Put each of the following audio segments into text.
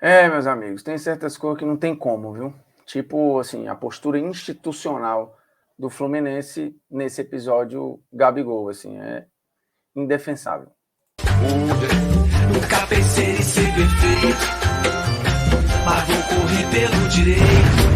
Meus amigos, tem certas coisas que não tem como, viu? Tipo, assim, a postura institucional do Fluminense nesse episódio Gabigol, assim, é indefensável. Nunca pensei em ser perfeito, mas vou correr pelo direito.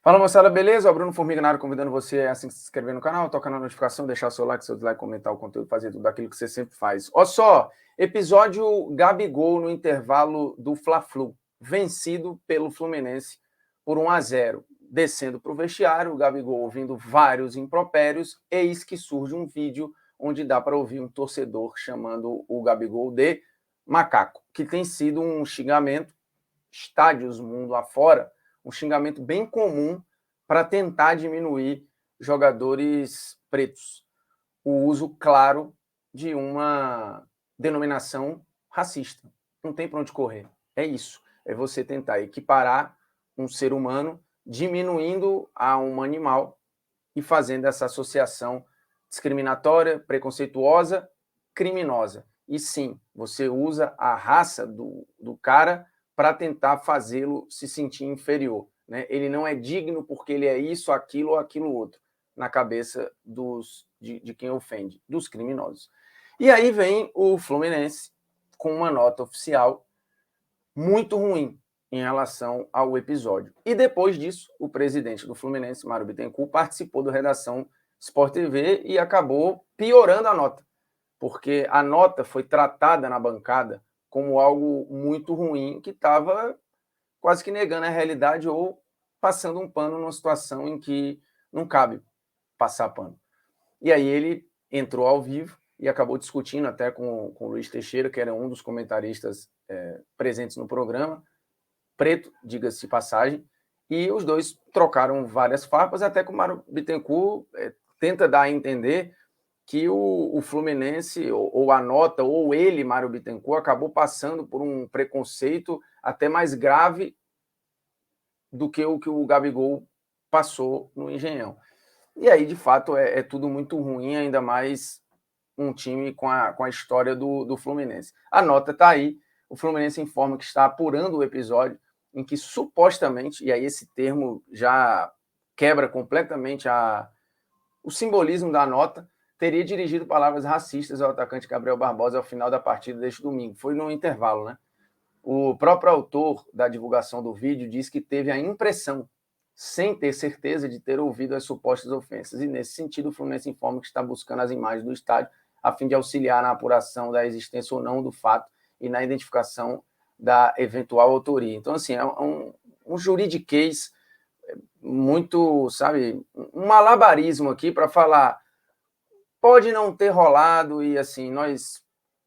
Fala, moçada, beleza? O Bruno Formiga na área, convidando você a se inscrever no canal, tocar na notificação, deixar o seu like, seu dislike, comentar o conteúdo, fazer tudo aquilo que você sempre faz. Olha só, episódio Gabigol no intervalo do Fla-Flu, vencido pelo Fluminense por 1-0. Descendo para o vestiário, o Gabigol ouvindo vários impropérios, eis que surge um vídeo onde dá para ouvir um torcedor chamando o Gabigol de macaco, que tem sido um xingamento, estádios mundo afora, um xingamento bem comum para tentar diminuir jogadores pretos. O uso claro de uma denominação racista. Não tem para onde correr. É isso. É você tentar equiparar um ser humano diminuindo a um animal e fazendo essa associação discriminatória, preconceituosa, criminosa. E sim, você usa a raça do cara para tentar fazê-lo se sentir inferior. Né? Ele não é digno porque ele é isso, aquilo ou aquilo outro, na cabeça de quem ofende, dos criminosos. E aí vem o Fluminense com uma nota oficial muito ruim em relação ao episódio. E depois disso, o presidente do Fluminense, Mário Bittencourt, participou do Redação Sport TV e acabou piorando a nota, porque a nota foi tratada na bancada como algo muito ruim, que estava quase que negando a realidade ou passando um pano numa situação em que não cabe passar pano. E aí ele entrou ao vivo e acabou discutindo até com o Luiz Teixeira, que era um dos comentaristas presentes no programa, preto, diga-se de passagem, e os dois trocaram várias farpas, até que o Mário Bittencourt tenta dar a entender que o Fluminense, ou a nota, ou ele, Mário Bittencourt, acabou passando por um preconceito até mais grave do que o Gabigol passou no Engenhão. E aí, de fato, é tudo muito ruim, ainda mais um time com a história do Fluminense. A nota está aí, o Fluminense informa que está apurando o episódio em que supostamente, e aí esse termo já quebra completamente o simbolismo da nota, teria dirigido palavras racistas ao atacante Gabriel Barbosa ao final da partida deste domingo. Foi no intervalo, né? O próprio autor da divulgação do vídeo diz que teve a impressão, sem ter certeza, de ter ouvido as supostas ofensas. E, nesse sentido, o Fluminense informa que está buscando as imagens do estádio a fim de auxiliar na apuração da existência ou não do fato e na identificação da eventual autoria. Então, assim, é um juridiquês muito, sabe, um malabarismo aqui para falar pode não ter rolado e, assim, nós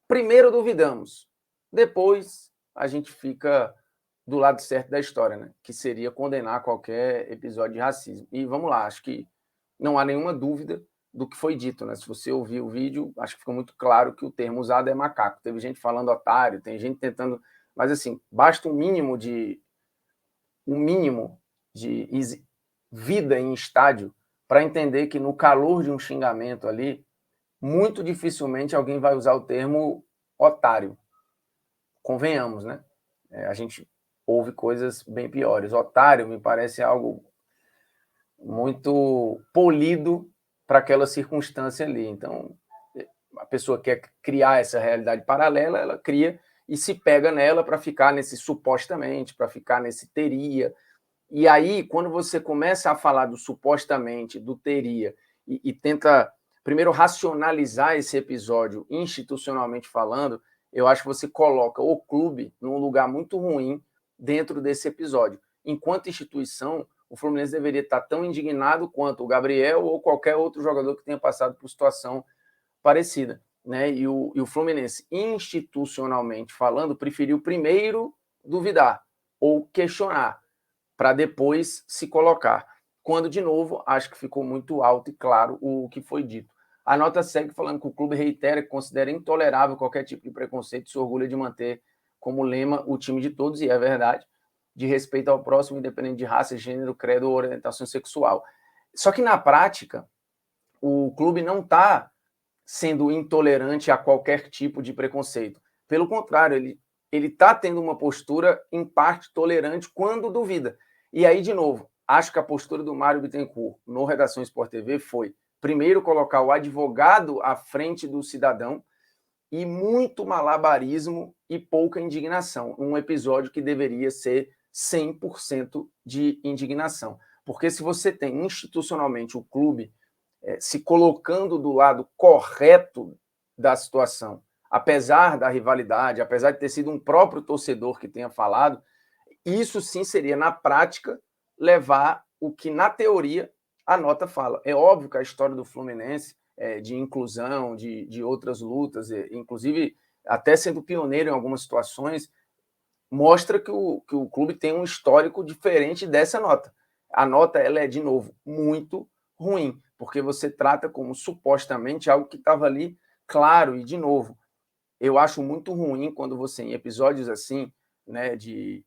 primeiro duvidamos, depois a gente fica do lado certo da história, né? Que seria condenar qualquer episódio de racismo. E vamos lá, acho que não há nenhuma dúvida do que foi dito, né? Se você ouvir o vídeo, acho que ficou muito claro que o termo usado é macaco. Teve gente falando otário, tem gente tentando, mas assim, basta um mínimo de vida em estádio para entender que no calor de um xingamento ali, muito dificilmente alguém vai usar o termo otário. Convenhamos, né? A gente ouve coisas bem piores. Otário me parece algo muito polido para aquela circunstância ali. Então, a pessoa quer criar essa realidade paralela, ela cria e se pega nela para ficar nesse supostamente, para ficar nesse teria. E aí, quando você começa a falar do supostamente, do teria, e tenta primeiro racionalizar esse episódio institucionalmente falando, eu acho que você coloca o clube num lugar muito ruim dentro desse episódio. Enquanto instituição, o Fluminense deveria estar tão indignado quanto o Gabriel ou qualquer outro jogador que tenha passado por situação parecida. Né? E o Fluminense, institucionalmente falando, preferiu primeiro duvidar ou questionar, para depois se colocar. Quando, de novo, acho que ficou muito alto e claro o que foi dito. A nota segue falando que o clube reitera que considera intolerável qualquer tipo de preconceito e se orgulha de manter como lema o time de todos, e é verdade, de respeito ao próximo, independente de raça, gênero, credo ou orientação sexual. Só que, na prática, o clube não está sendo intolerante a qualquer tipo de preconceito. Pelo contrário, ele ele está tendo uma postura, em parte, tolerante quando duvida. E aí, de novo, acho que a postura do Mário Bittencourt no Redação Sport TV foi, primeiro, colocar o advogado à frente do cidadão e muito malabarismo e pouca indignação. Um episódio que deveria ser 100% de indignação. Porque se você tem institucionalmente o clube se colocando do lado correto da situação, apesar da rivalidade, apesar de ter sido um próprio torcedor que tenha falado, isso sim seria, na prática, levar o que, na teoria, a nota fala. É óbvio que a história do Fluminense, de inclusão, de outras lutas, inclusive até sendo pioneiro em algumas situações, mostra que o clube tem um histórico diferente dessa nota. A nota, ela é, de novo, muito ruim, porque você trata como supostamente algo que estava ali claro. E, de novo, eu acho muito ruim quando você, em episódios assim, né, de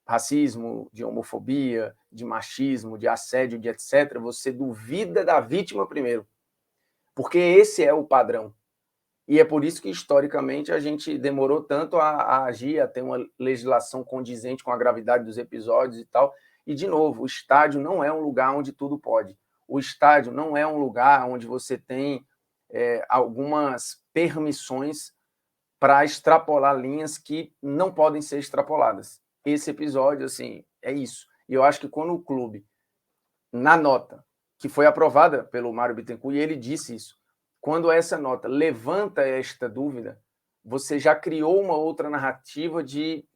racismo, de homofobia, de machismo, de assédio, de etc., você duvida da vítima primeiro, porque esse é o padrão. E é por isso que, historicamente, a gente demorou tanto a agir, a ter uma legislação condizente com a gravidade dos episódios e tal. E, de novo, o estádio não é um lugar onde tudo pode. O estádio não é um lugar onde você tem algumas permissões para extrapolar linhas que não podem ser extrapoladas. Esse episódio, assim, é isso. E eu acho que quando o clube, na nota, que foi aprovada pelo Mário Bittencourt, e ele disse isso, quando essa nota levanta esta dúvida, você já criou uma outra narrativa de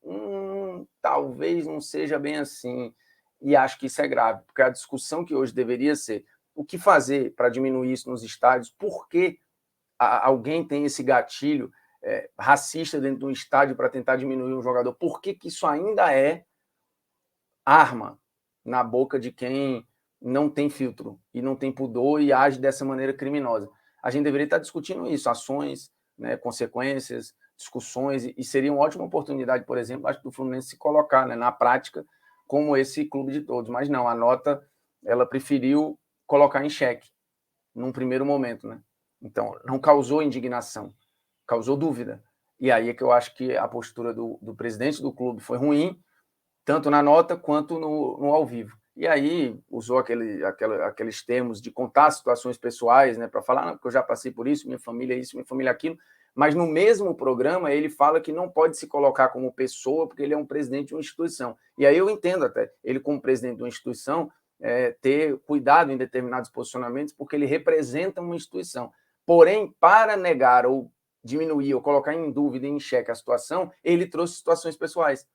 talvez não seja bem assim, e acho que isso é grave, porque a discussão que hoje deveria ser o que fazer para diminuir isso nos estádios, por que alguém tem esse gatilho racista dentro de um estádio para tentar diminuir um jogador, por que isso ainda é arma na boca de quem não tem filtro e não tem pudor e age dessa maneira criminosa? A gente deveria estar discutindo isso, ações, né, consequências, discussões, e seria uma ótima oportunidade, por exemplo, acho que do Fluminense se colocar, né, na prática como esse clube de todos. Mas não, a nota, ela preferiu colocar em xeque num primeiro momento, né? Então, não causou indignação, causou dúvida. E aí é que eu acho que a postura do presidente do clube foi ruim, tanto na nota quanto no ao vivo. E aí usou aqueles termos de contar situações pessoais, né, para falar, porque eu já passei por isso, minha família é isso, minha família é aquilo, mas no mesmo programa ele fala que não pode se colocar como pessoa, porque ele é um presidente de uma instituição. E aí eu entendo até, ele como presidente de uma instituição, ter cuidado em determinados posicionamentos, porque ele representa uma instituição. Porém, para negar ou diminuir ou colocar em dúvida, em xeque a situação, ele trouxe situações pessoais.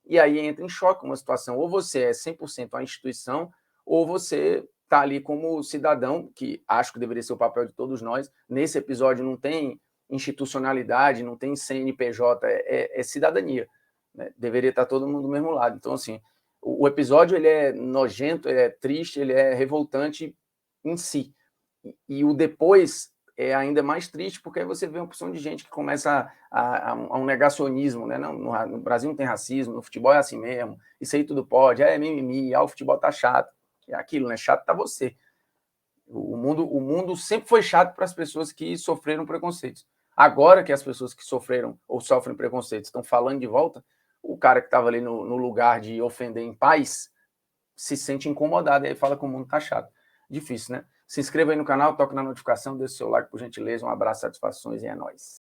E aí entra em choque uma situação. Ou você é 100% a instituição, ou você está ali como cidadão, que acho que deveria ser o papel de todos nós. Nesse episódio não tem institucionalidade, não tem CNPJ, é cidadania. Né? Deveria estar todo mundo do mesmo lado. Então, assim, o episódio ele é nojento, ele é triste, ele é revoltante em si. E o depois é ainda mais triste, porque aí você vê uma opção de gente que começa a um negacionismo, né? No Brasil não tem racismo, no futebol é assim mesmo, isso aí tudo pode, é mimimi, o futebol tá chato. É aquilo, né? Chato tá você. O mundo sempre foi chato para as pessoas que sofreram preconceitos. Agora que as pessoas que sofreram ou sofrem preconceitos estão falando de volta, o cara que estava ali no lugar de ofender em paz se sente incomodado e aí fala que o mundo tá chato. Difícil, né? Se inscreva aí no canal, toque na notificação, deixe seu like por gentileza. Um abraço, satisfações e é nóis.